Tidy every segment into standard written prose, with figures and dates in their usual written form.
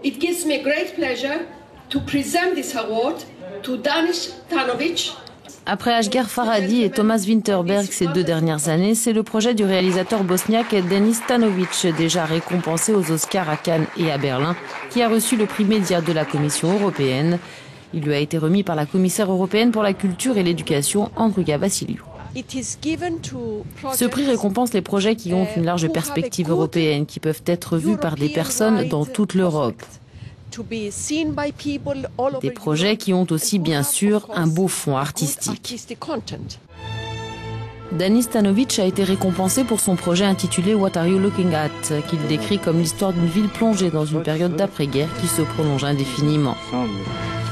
It gives me great pleasure to present this award to Danis Stanovic. Après Asghar Farhadi et Thomas Vinterberg ces 2 dernières années, c'est le projet du réalisateur bosniaque Danis Stanovic, déjà récompensé aux Oscars à Cannes et à Berlin, qui a reçu le prix Média de la Commission européenne. Il lui a été remis par la commissaire européenne pour la culture et l'éducation, Androulla Vassiliou. Ce prix récompense les projets qui ont une large perspective européenne, qui peuvent être vus par des personnes dans toute l'Europe. Des projets qui ont aussi bien sûr un beau fond artistique. Danis Stanovic a été récompensé pour son projet intitulé What Are You Looking At, qu'il décrit comme l'histoire d'une ville plongée dans une période d'après-guerre qui se prolonge indéfiniment.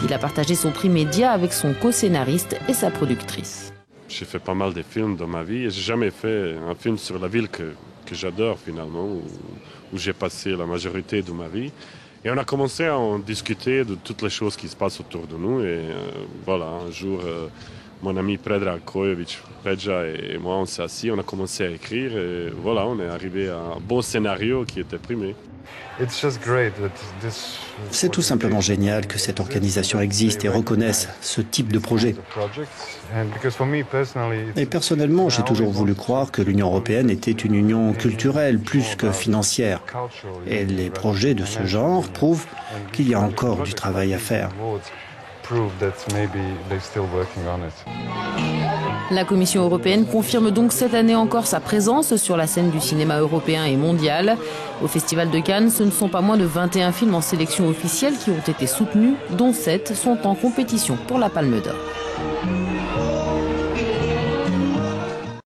Il a partagé son prix Média avec son co-scénariste et sa productrice. J'ai fait pas mal de films dans ma vie et j'ai jamais fait un film sur la ville que j'adore finalement, où j'ai passé la majorité de ma vie. Et on a commencé à en discuter de toutes les choses qui se passent autour de nous. Et voilà, un jour, mon ami Predrag Kojović Pedja et moi, on s'est assis, on a commencé à écrire. Et voilà, on est arrivé à un bon scénario qui était primé. C'est tout simplement génial que cette organisation existe et reconnaisse ce type de projet. Et personnellement, j'ai toujours voulu croire que l'Union européenne était une union culturelle plus que financière. Et les projets de ce genre prouvent qu'il y a encore du travail à faire. La Commission européenne confirme donc cette année encore sa présence sur la scène du cinéma européen et mondial. Au Festival de Cannes, ce ne sont pas moins de 21 films en sélection officielle qui ont été soutenus, dont 7 sont en compétition pour la Palme d'Or.